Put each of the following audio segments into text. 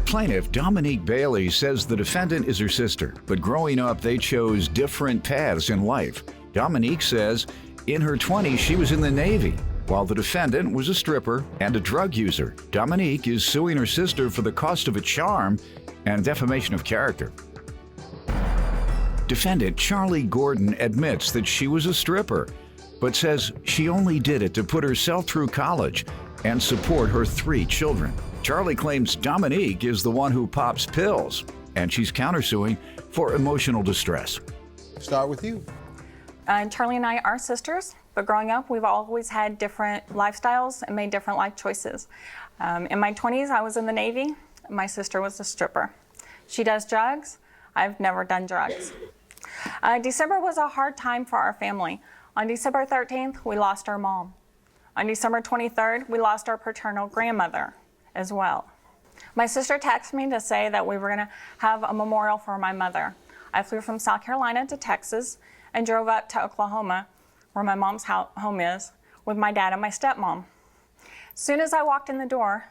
Plaintiff Dominique Bailey says the defendant is her sister, but growing up they chose different paths in life. Dominique says in her 20s she was in the Navy, while the defendant was a stripper and a drug user. Dominique is suing her sister for the cost of a charm and defamation of character. Defendant Charlie Gordon admits that she was a stripper, but says she only did it to put herself through college and support her 3 children. Charlie claims Dominique is the one who pops pills, and she's countersuing for emotional distress. Start with you. Charlie and I are sisters, but growing up, we've always had different lifestyles and made different life choices. In my 20s, I was in the Navy. My sister was a stripper. She does drugs. I've never done drugs. December was a hard time for our family. On December 13th, we lost our mom. On December 23rd, we lost our paternal grandmother as well. My sister texted me to say that we were going to have a memorial for my mother. I flew from South Carolina to Texas and drove up to Oklahoma, where my mom's home is, with my dad and my stepmom. As soon as I walked in the door,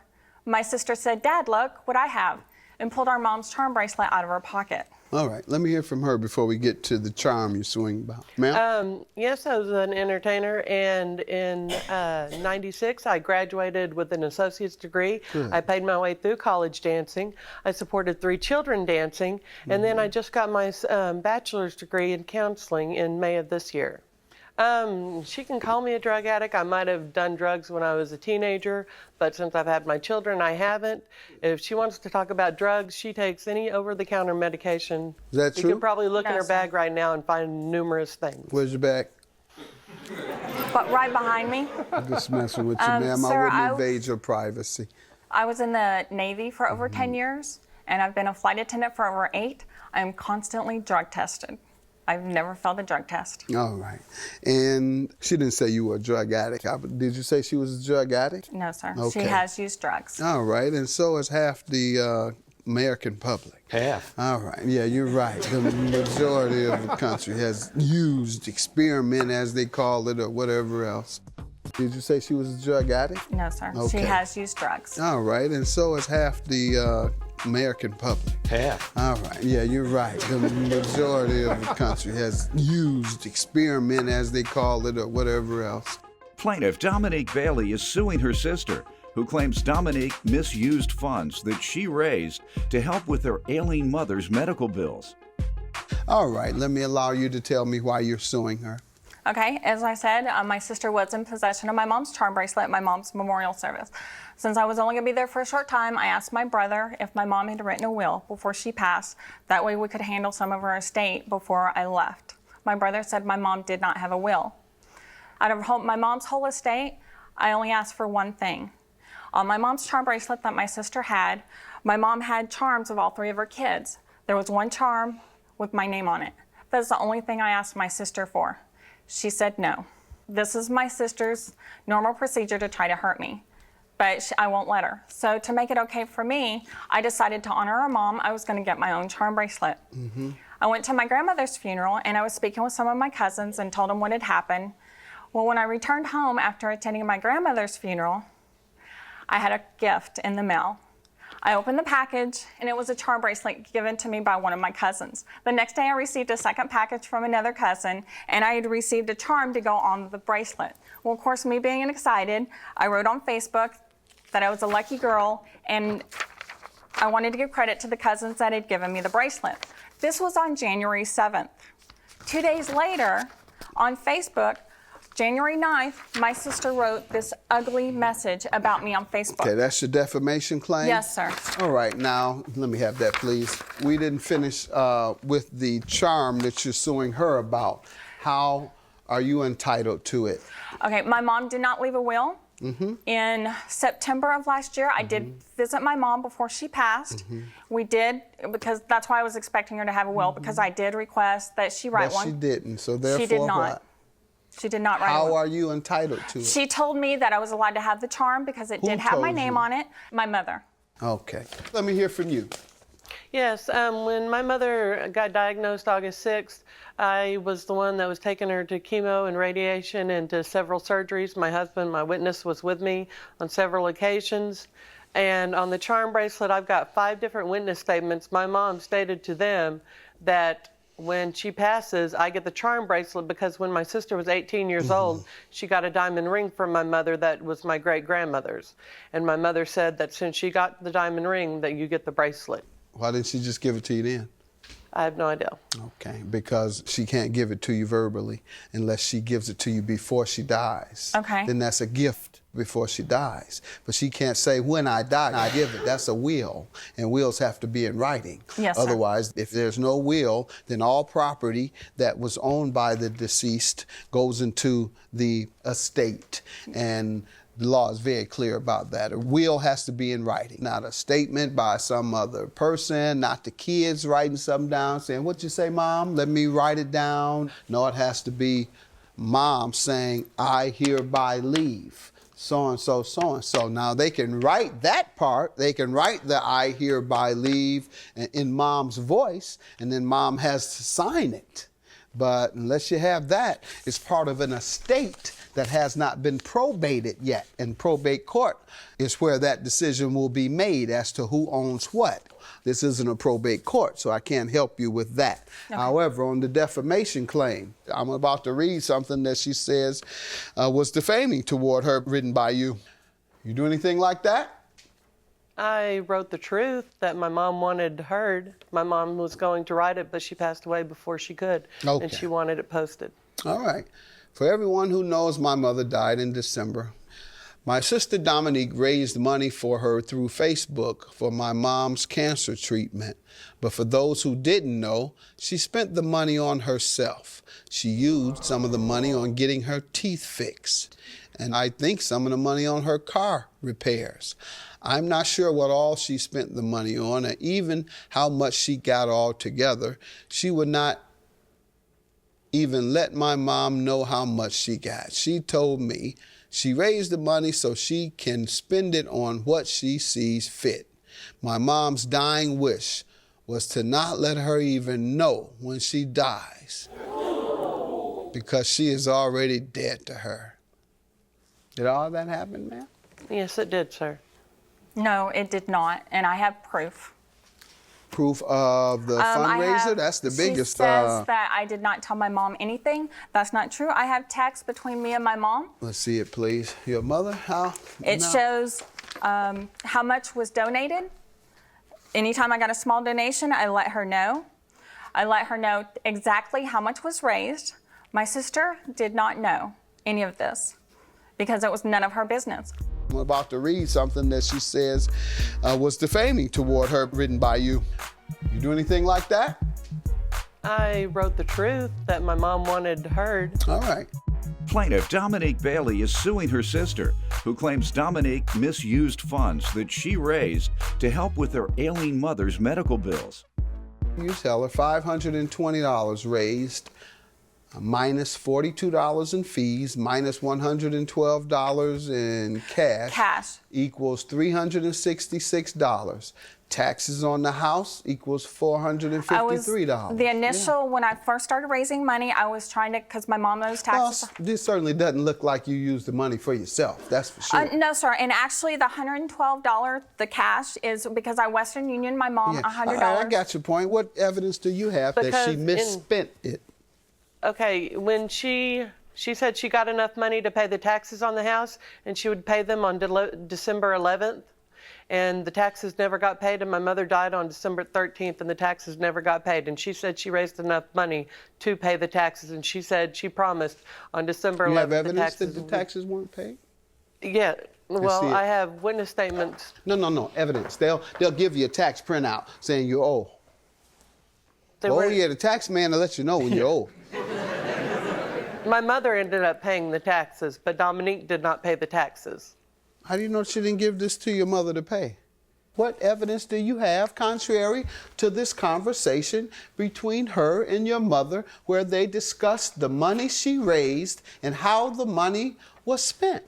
my sister said, "Dad, look what I have," and pulled our mom's charm bracelet out of her pocket. All right, let me hear from her before we get to the charm you're suing about. Ma'am? Yes, I was an entertainer, and in '96 I graduated with an associate's degree. Good. I paid my way through college dancing. I supported 3 children dancing, and then I just got my bachelor's degree in counseling in May of this year. She can call me a drug addict. I might have done drugs when I was a teenager, but since I've had my children, I haven't. If she wants to talk about drugs, she takes any over-the-counter medication. Is that true? You can probably look in her Yes. bag right now and find numerous things. Where's your bag? But right behind me, I'm just messing with you, ma'am. sir, I wouldn't invade your privacy. I was in the Navy for over 10 years, and I've been a flight attendant for over 8. I am constantly drug tested. I've never failed a drug test. All right. And she didn't say you were a drug addict. Did you say she was a drug addict? No, sir. Okay. She has used drugs. All right, and so is half the American public. Half. All right, yeah, you're right. The majority of the country has used, experiment as they call it, or whatever else. Did you say she was a drug addict? No, sir. Okay. She has used drugs. All right, and so is half the American public. Half. All right, yeah, you're right. The majority of the country has used, experiment as they call it, or whatever else. Plaintiff Dominique Bailey is suing her sister, who claims Dominique misused funds that she raised to help with her ailing mother's medical bills. All right, let me allow you to tell me why you're suing her. Okay, as I said, my sister was in possession of my mom's charm bracelet at my mom's memorial service. Since I was only going to be there for a short time, I asked my brother if my mom had written a will before she passed. That way we could handle some of her estate before I left. My brother said my mom did not have a will. Out of my mom's whole estate, I only asked for one thing. On my mom's charm bracelet that my sister had, my mom had charms of all 3 of her kids. There was one charm with my name on it. That's the only thing I asked my sister for. She said no. This is my sister's normal procedure to try to hurt me, but I won't let her. So to make it okay for me, I decided to honor her mom. I was going to get my own charm bracelet. I went to my grandmother's funeral, and I was speaking with some of my cousins and told them what had happened. Well, when I returned home after attending my grandmother's funeral, I had a gift in the mail. I opened the package, and it was a charm bracelet given to me by one of my cousins. The next day, I received a second package from another cousin, and I had received a charm to go on the bracelet. Well, of course, me being excited, I wrote on Facebook that I was a lucky girl, and I wanted to give credit to the cousins that had given me the bracelet. This was on January 7th. 2 days later, on Facebook, January 9th, my sister wrote this ugly message about me on Facebook. Okay, that's your defamation claim? Yes, sir. All right, now, let me have that, please. We didn't finish with the charm that you're suing her about. How are you entitled to it? Okay, my mom did not leave a will. In September of last year, I did visit my mom before she passed. We did, because that's why I was expecting her to have a will, because I did request that she write one. But she didn't, so therefore She did not. what? She did not write a How will. are you entitled to it? She told me that I was allowed to have the charm because it Who did have my told name you? on it. My mother. Okay, let me hear from you. Yes, when my mother got diagnosed August 6th, I was the one that was taking her to chemo and radiation and to several surgeries. My husband, my witness, was with me on several occasions. And on the charm bracelet, I've got 5 different witness statements. My mom stated to them that when she passes, I get the charm bracelet because when my sister was 18 years old, she got a diamond ring from my mother that was my great-grandmother's. And my mother said that since she got the diamond ring, that you get the bracelet. Why didn't she just give it to you then? I have no idea. Okay, because she can't give it to you verbally unless she gives it to you before she dies. Okay. Then that's a gift before she dies. But she can't say, when I die, I give it. That's a will, and wills have to be in writing. Yes, sir. Otherwise, if there's no will, then all property that was owned by the deceased goes into the estate. And the law is very clear about that. A will has to be in writing, not a statement by some other person, not the kids writing something down saying, "What'd you say, Mom? Let me write it down." No, it has to be Mom saying, "I hereby leave so-and-so, so-and-so." Now, they can write that part. They can write the "I hereby leave" in Mom's voice, and then Mom has to sign it. But unless you have that, it's part of an estate that has not been probated yet. And probate court is where that decision will be made as to who owns what. This isn't a probate court, so I can't help you with that. Okay. However, on the defamation claim, I'm about to read something that she says was defaming toward her, written by you. You do anything like that? I wrote the truth that my mom wanted heard. My mom was going to write it, but she passed away before she could, Okay. and she wanted it posted. All right. For everyone who knows, my mother died in December. My sister Dominique raised money for her through Facebook for my mom's cancer treatment. But for those who didn't know, she spent the money on herself. She used some of the money on getting her teeth fixed, and I think some of the money on her car repairs. I'm not sure what all she spent the money on, or even how much she got all together. She would not even let my mom know how much she got. She told me she raised the money so she can spend it on what she sees fit. My mom's dying wish was to not let her even know when she dies, because she is already dead to her. Did all that happen, ma'am? Yes, it did, sir. No, it did not, and I have proof. Proof of the fundraiser? That's the biggest. She says that I did not tell my mom anything. That's not true. I have texts between me and my mom. Let's see it, please. Your mother? How? It shows how much was donated. Anytime I got a small donation, I let her know. I let her know exactly how much was raised. My sister did not know any of this because it was none of her business. I'm about to read something that she says was defaming toward her, written by you. You do anything like that? I wrote the truth that my mom wanted heard. All right. Plaintiff Dominique Bailey is suing her sister, who claims Dominique misused funds that she raised to help with her ailing mother's medical bills. You tell her $520 raised, minus $42 in fees, minus $112 in cash. Equals $366. Taxes on the house equals $453. The initial, when I first started raising money, I was trying to, because my mom owes taxes. Well, this certainly doesn't look like you used the money for yourself, that's for sure. No, sir, and actually the $112, the cash, is because I Western Union my mom $100. I got your point. What evidence do you have that she misspent it? Okay, when she said she got enough money to pay the taxes on the house, and she would pay them on December 11th, and the taxes never got paid, and my mother died on December 13th, and the taxes never got paid. And she said she raised enough money to pay the taxes, and she said she promised on December 11th. You have evidence that the taxes weren't paid? Yeah. Well, I have witness statements. No, evidence. They'll give you a tax printout saying you owe. The tax man will let you know when you owe. My mother ended up paying the taxes, but Dominique did not pay the taxes. How do you know she didn't give this to your mother to pay? What evidence do you have contrary to this conversation between her and your mother where they discussed the money she raised and how the money was spent?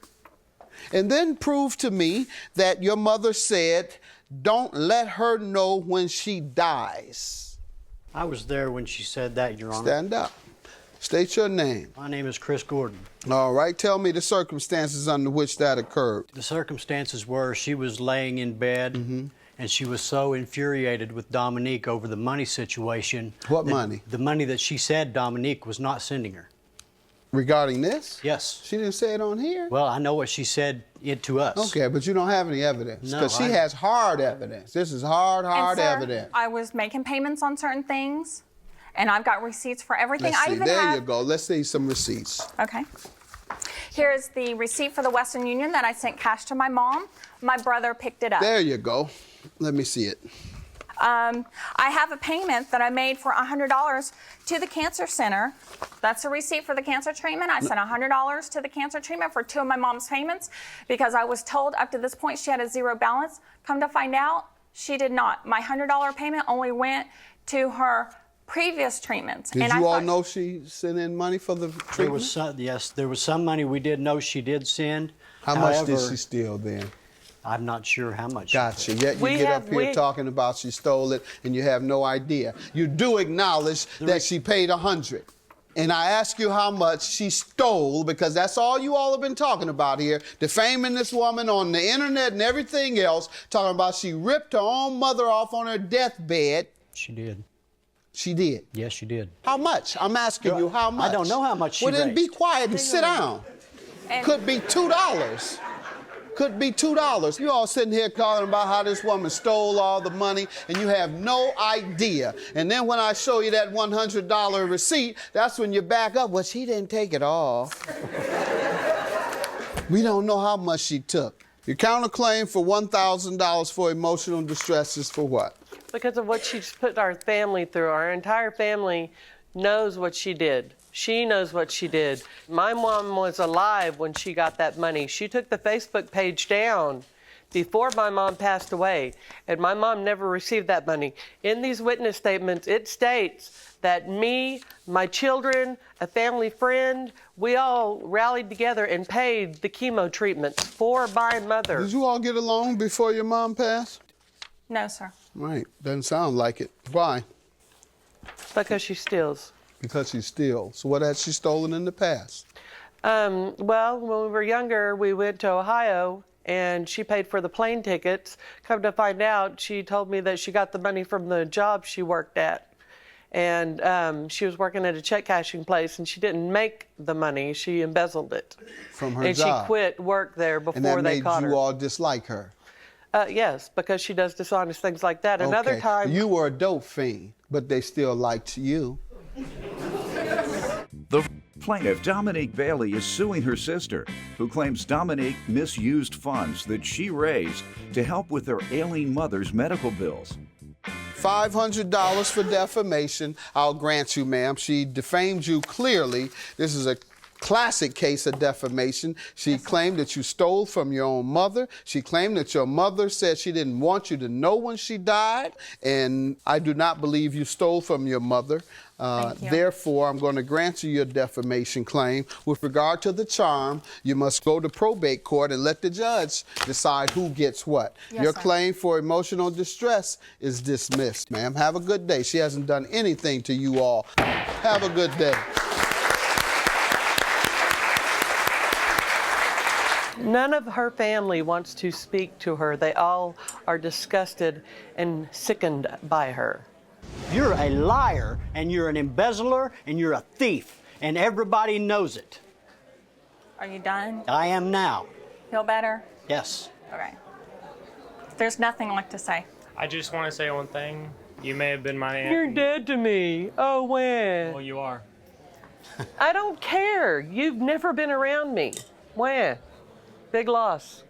And then prove to me that your mother said, "Don't let her know when she dies." I was there when she said that, Your Honor. Stand up. State your name. My name is Chris Gordon. All right, tell me the circumstances under which that occurred. The circumstances were she was laying in bed and she was so infuriated with Dominique over the money situation. What money? The money that she said Dominique was not sending her. Regarding this? Yes. She didn't say it on here? Well, I know what she said to us. Okay, but you don't have any evidence. No, Because she has hard evidence. This is hard And sir, evidence. I was making payments on certain things, and I've got receipts for everything. Let's I see. even There have. you go. Let's see some receipts. Okay. Here's the receipt for the Western Union that I sent cash to my mom. My brother picked it up. There you go. Let me see it. I have a payment that I made for $100 to the cancer center. That's a receipt for the cancer treatment. I sent $100 to the cancer treatment for 2 of my mom's payments because I was told up to this point she had a zero balance. Come to find out, she did not. My $100 payment only went to her previous treatments. Did you all know she sent in money for the treatment? There was yes, there was some money we did know she did send. How much However, did she steal then? I'm not sure how much. Gotcha. Yet you get up here talking about she stole it and you have no idea. You do acknowledge that she paid $100. And I ask you how much she stole because that's all you all have been talking about here, defaming this woman on the internet and everything else, talking about she ripped her own mother off on her deathbed. She did. She did? Yes, she did. How much? I'm asking you how much. I don't know how much she Well, then be raised. quiet and sit down. Could be $2. Could be $2. You all sitting here talking about how this woman stole all the money and you have no idea. And then when I show you that $100 receipt, that's when you back up. Well, she didn't take it all. We don't know how much she took. Your counterclaim for $1,000 for emotional distress is for what? Because of what she's put our family through. Our entire family knows what she did. She knows what she did. My mom was alive when she got that money. She took the Facebook page down before my mom passed away, and my mom never received that money. In these witness statements, it states that me, my children, a family friend, we all rallied together and paid the chemo treatments for my mother. Did you all get along before your mom passed? No, sir. Right. Doesn't sound like it. Why? Because she steals. Because she steals. So what had she stolen in the past? Well, when we were younger, we went to Ohio, and she paid for the plane tickets. Come to find out, she told me that she got the money from the job she worked at. And she was working at a check cashing place, and she didn't make the money. She embezzled it. From her and job. And she quit work there before they caught her. And that made you all dislike her? Yes, because she does dishonest things like that. Another Okay. time... You were a dope fiend, but they still liked you. The plaintiff, Dominique Bailey, is suing her sister, who claims Dominique misused funds that she raised to help with her ailing mother's medical bills. $500 for defamation. I'll grant you, ma'am. She defamed you clearly. This is a classic case of defamation. She claimed that you stole from your own mother. She claimed that your mother said she didn't want you to know when she died, and I do not believe you stole from your mother. Therefore, I'm going to grant you your defamation claim. With regard to the charm, you must go to probate court and let the judge decide who gets what. Yes, your sir. claim for emotional distress is dismissed, ma'am. Have a good day. She hasn't done anything to you all. Have a good day. None of her family wants to speak to her. They all are disgusted and sickened by her. You're a liar, and you're an embezzler, and you're a thief, and everybody knows it. Are you done? I am now. Feel better? Yes. Okay. There's nothing left to say. I just want to say one thing. You may have been my aunt. You're dead to me. Oh, when? Well, you are. I don't care. You've never been around me. When? Big loss.